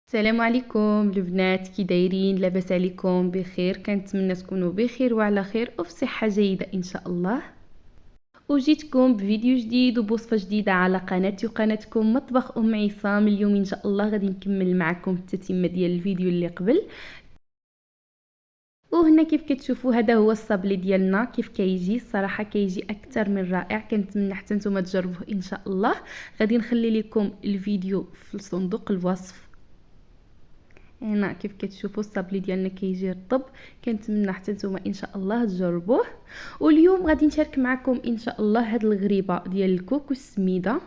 السلام عليكم البنات، كي دايرين؟ لاباس عليكم؟ بخير؟ كنتمنى تكونوا بخير وعلى خير وفي صحه جيده ان شاء الله. وجيتكم بفيديو جديد وبوصفه جديده على قناتي وقناتكم مطبخ عصام. اليوم ان شاء الله غادي نكمل معكم التتمه ديال الفيديو اللي قبل. وهنا كيف كتشوفوا هذا هو الصابلي ديالنا كيف كيجي. الصراحه كيجي اكثر من رائع، كنتمنى حتى نتوما تجربوه ان شاء الله. غادي نخلي لكم الفيديو في صندوق الوصف. هنا كيف كتشوفوا الصابلي ديالنا كيجي رطب، كنتمنى حتى نتوما ان شاء الله تجربوه. واليوم غادي نشارك معكم ان شاء الله هاد الغريبه ديال الكوكو السميده.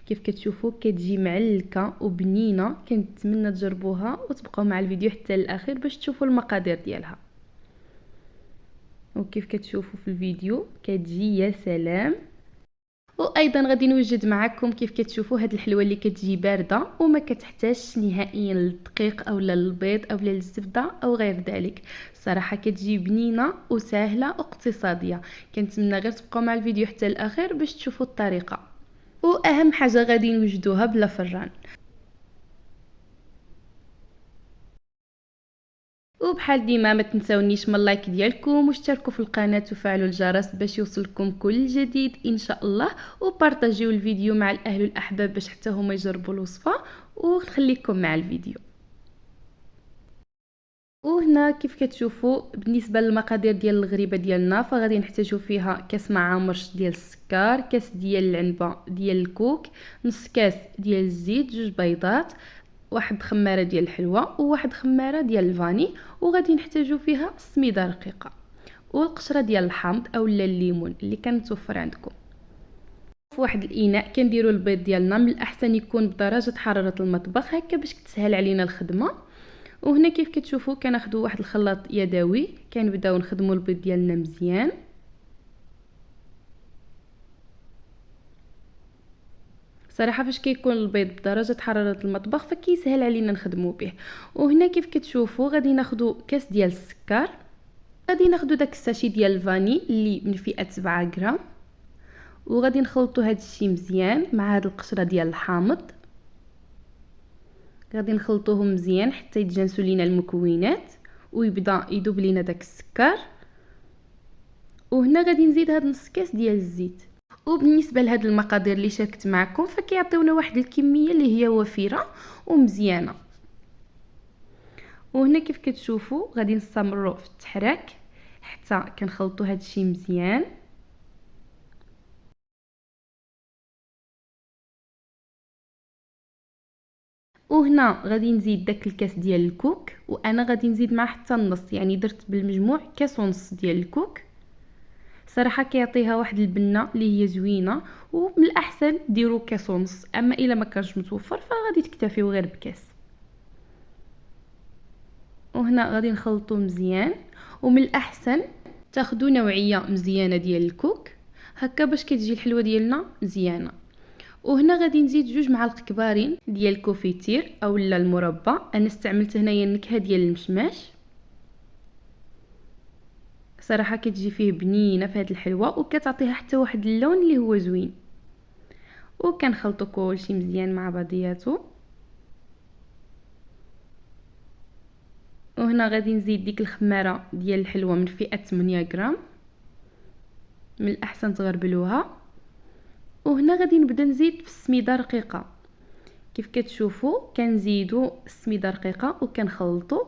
كيف كتشوفوا كتجي معلكه وبنينه، كنتمنى تجربوها وتبقاو مع الفيديو حتى الاخير باش تشوفوا المقادير ديالها. وكيف كتشوفوا في الفيديو كتجي يا سلام. وايضا غادي نوجد معكم كيف كتشوفوا هاد الحلوه اللي كتجي بارده وما كتحتاجش نهائيا للدقيق او للبيض او للزبده او غير ذلك. الصراحه كتجي بنينه وسهله واقتصاديه. كنتمنى غير تبقاو مع الفيديو حتى الاخير باش تشوفوا الطريقه. واهم حاجه غادي نوجدوها بلا فران. وبحال ديما ما تنساونيش من اللايك ديالكم واشتركوا في القناه وفعلوا الجرس باش يوصلكم كل جديد ان شاء الله. وبارطاجيو الفيديو مع الاهل والاحباب باش حتى هما يجربوا الوصفه. ونخليكم مع الفيديو. وهنا كيف كتشوفوا بالنسبه للمقادير ديال الغريبه ديالنا فغادي نحتاجوا فيها كاس مع مرش ديال السكر، كاس ديال العنبه ديال الكوك، نص كاس ديال الزيت، جوج بيضات، واحد خماره ديال الحلوى وواحد خماره ديال الفاني. وغادي نحتاجوا فيها سميده رقيقه والقشره ديال الحامض اولا الليمون اللي كنتوفر عندكم. في واحد الاناء كنديروا البيض ديالنا، من الاحسن يكون بدرجه حراره المطبخ هكا باش تسهل علينا الخدمه. وهنا كيف كتشوفوا كناخذوا واحد الخلاط يدوي، كنبداو نخدموا البيض ديالنا مزيان. صراحه فاش كيكون البيض بدرجه حراره المطبخ فكيسهل علينا نخدموا به. وهنا كيف كتشوفوا غادي ناخذوا كاس ديال السكر، غادي ناخذوا داك الساشي ديال الفاني اللي من فئه 7 غرام، وغادي نخلطوا هذا الشيء مزيان مع هاد القشره ديال الحامض. غادي نخلطوهم مزيان حتى يتجانسوا لينا المكونات ويبدا يذوب لينا داك السكر. وهنا غادي نزيد هاد نص كاس ديال الزيت. وبالنسبه لهاد المقادير اللي شاركت معكم فكيعطيونا واحد الكميه اللي هي وفيره ومزيانه. وهنا كيف كتشوفوا غادي نستمروا في التحراك حتى كنخلطوا هاد الشيء مزيان. وهنا غادي نزيد داك الكاس ديال الكوك، وانا غادي نزيد معاه حتى النص، يعني درت بالمجموع كاس ونص ديال الكوك. صراحه كيعطيها واحد البنه اللي هي زوينه، ومن الاحسن ديروا كاس ونص، اما الا ما كانش متوفر فغادي تكتفيو غير بكاس. وهنا غادي نخلطو مزيان، ومن الاحسن تاخذوا نوعيه مزيانه ديال الكوك هكا باش كتجي الحلوه ديالنا مزيانه. وهنا غادي نزيد 2 معالق كبارين ديال الكوفيتير اولا المربى، انا استعملت هنايا النكهه ديال المشماش. صراحه كتجي فيه بنينه في هذه الحلوه وكتعطيها حتى واحد اللون اللي هو زوين. وكنخلطوا كلشي مزيان مع بعضياتو. وهنا غادي نزيد ديك الخماره ديال الحلوه من فئه 8 غرام، من الاحسن تغربلوها. وهنا غادي نبدا نزيد في السميده رقيقه. كيف كتشوفوا كنزيدوا السميده رقيقه وكنخلطوا.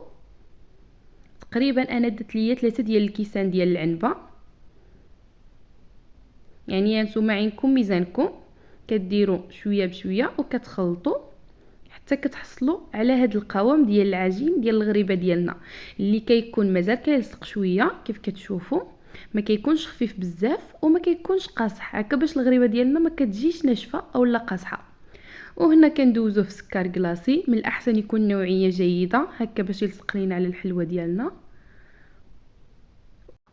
تقريبا انا درت ليا 3 ديال الكيسان ديال العنبه، يعني نتوما عينكم ميزانكم، كديروا شويه بشويه وكتخلطوا حتى كتحصلوا على هذا القوام ديال العجين ديال الغريبه ديالنا اللي كيكون مازال كيلصق شويه. كيف كتشوفوا ما كيكونش خفيف بزاف وما كيكونش قاصح، هكا باش الغريبه ديالنا ما كتجيش ناشفه اولا قاصحه. وهنا كندوزو في سكر كلاصي، من الاحسن يكون نوعيه جيده هكا باش يلصق لينا على الحلوه ديالنا.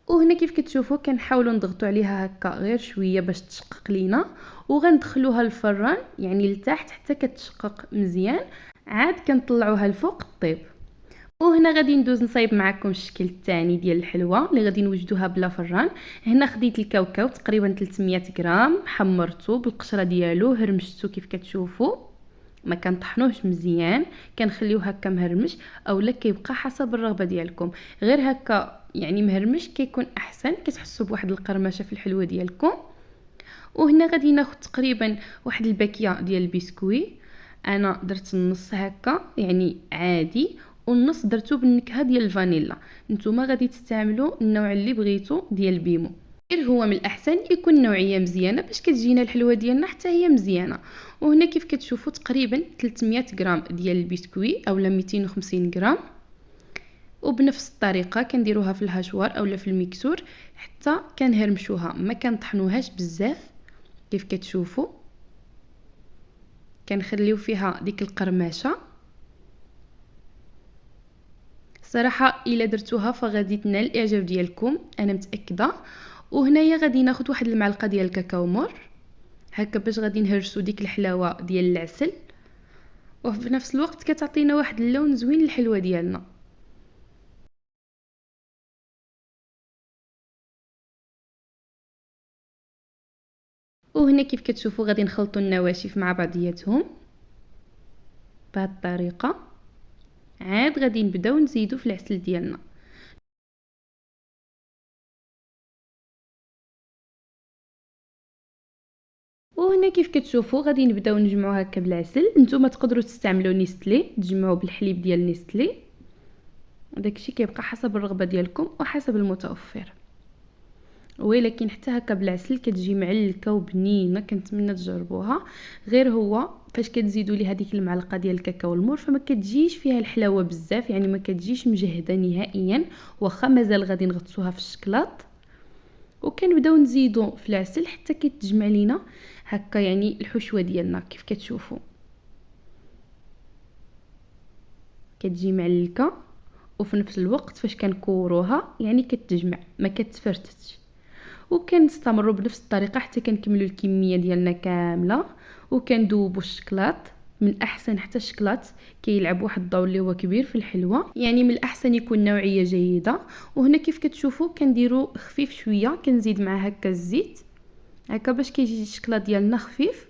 وهنا كيف كتشوفوا كنحاولوا نضغطوا عليها هكا غير شويه باش تشقق لينا، وغندخلوها للفران يعني لتحت حتى كتشقق مزيان، عاد كنطلعوها لفوق الطيب. وهنا غادي ندوز نصايب معكم الشكل الثاني ديال الحلوه اللي غادي نوجدوها بلا فران. هنا خديت الكاوكاو تقريبا 300 غرام، حمرته بالقشره ديالو، هرمشته كيف كتشوفوا ما كنطحنوهش مزيان، كنخليوه هكا مهرمش اولا كيبقى حسب الرغبه ديالكم. غير هكا يعني مهرمش كيكون احسن، كتحسوا بواحد القرمشه في الحلوه ديالكم. وهنا غادي ناخذ تقريبا واحد الباكيه ديال البسكوي. انا درت النص هكا يعني عادي، والنص درتو بالنكهه ديال الفانيلا. نتوما غادي تستعملوا النوع اللي بغيتو ديال البيمو، غير هو من الاحسن يكون نوعيه مزيانه باش كتجينا الحلوه ديالنا حتى هي مزيانه. وهنا كيف كتشوفوا تقريبا 300 غرام ديال البسكوي اولا 250 غرام. وبنفس الطريقه كنديروها في الهاشوار اولا في الميكسور حتى كنهرمشوها، ما كنطحنوهاش بزاف. كيف كتشوفوا كنخليو فيها ديك القرمشه. صراحه الا درتوها فغادي تنال الاعجاب ديالكم، انا متاكده. وهنايا غادي ناخذ واحد المعلقه ديال الكاكاو مور هكا باش غادي نهرسو ديك الحلاوه ديال العسل، وفي نفس الوقت كتعطينا واحد اللون زوين للحلوه ديالنا. وهنا كيف كتشوفوا غادي نخلطوا النواشف مع بعضياتهم بهذه الطريقه. عاد غادي نبداو نزيدو في العسل ديالنا. وهنا كيف كتشوفوا غادي نبداو نجمعوا هكا بالعسل. نتوما تقدروا تستعملوا نيستلي، تجمعوا بالحليب ديال نيستلي، داكشي كيبقى حسب الرغبه ديالكم وحسب المتوفر. ولكن حتى هكا بالعسل كتجي معلكه وبنينه، كنتمنى تجربوها. غير هو فاش كتزيدوا لي هذيك المعلقه ديال الكاكاو المور فما كتجيش فيها الحلاوه بزاف، يعني ما كتجيش مجهده نهائيا، واخا مازال غادي نغطسوها في الشكلاط. وكنبداو نزيدو في العسل حتى كيتجمع لينا هكا يعني الحشوه ديالنا. كيف كتشوفوا كتجي معلكه، وفي نفس الوقت فاش كنكوروها يعني كتجمع ما كتفرتتش. وكنستمروا بنفس الطريقه حتى كنكملوا الكميه ديالنا كامله. وكندوبوا الشكلاط من احسن، حتى الشكلاط كيلعب واحد الدور اللي هو كبير في الحلوه، يعني من الاحسن يكون نوعيه جيده. وهنا كيف كتشوفوا كنديروا خفيف شويه، كنزيد مع هكا الزيت هكا باش كيجي الشكلاط ديالنا خفيف،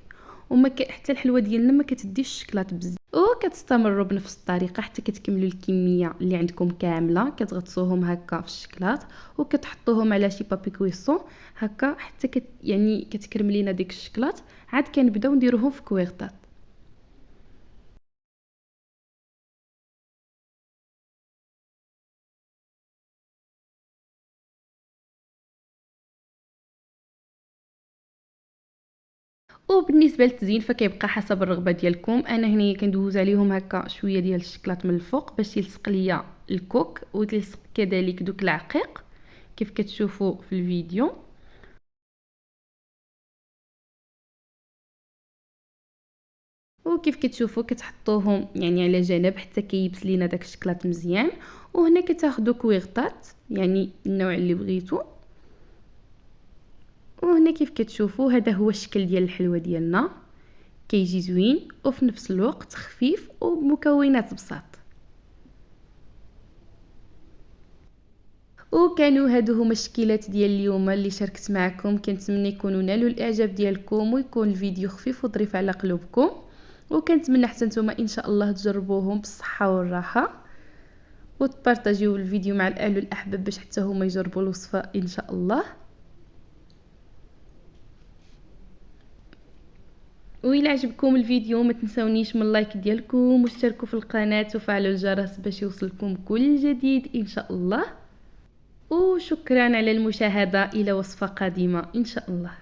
وما حتى الحلوه ديالنا ما كتديش الشكلاط بزاف. وكتستمروا بنفس الطريقه حتى كتكملوا الكميه اللي عندكم كامله. كتغطسوهم هكا في الشكلاط وكتحطوهم على شي بابي كويسون هكا حتى يعني كتكرم لينا ديك الشكلاط. عاد كنبداو نديروهم في كويغطات. وبالنسبه للتزيين فكيبقى حسب الرغبه ديالكم. انا هنا كندوز عليهم هكا شويه ديال الشكلاط من الفوق باش يلصق ليا الكوك وتلصق كذلك دوك العقيق كيف كتشوفوا في الفيديو. وكيف كتشوفوا كتحطوهم يعني على جنب حتى كيبس لينا داك الشكلاط مزيان. وهنا كتاخذوا كويغطات يعني النوع اللي بغيتو. وهنا كيف كتشوفوا هذا هو الشكل ديال الحلوه ديالنا، كيجي زوين وفي نفس الوقت خفيف وبمكونات بساط. وكانوا هادو هما الشكيلات ديال اليوم اللي شاركت معكم. كنتمنى يكونوا نالوا الاعجاب ديالكم ويكون الفيديو خفيف وظريف على قلوبكم. وكنتمنى حتى نتوما ان شاء الله تجربوهم بالصحه والراحه، وتبارطاجيو الفيديو مع الاهل والاحباب باش حتى هما يجربوا الوصفه ان شاء الله. وإلا عجبكم الفيديو ما تنسونيش من اللايك ديالكم واشتركوا في القناه وفعلوا الجرس باش يوصلكم كل جديد ان شاء الله. وشكرا على المشاهده، الى وصفه قادمه ان شاء الله.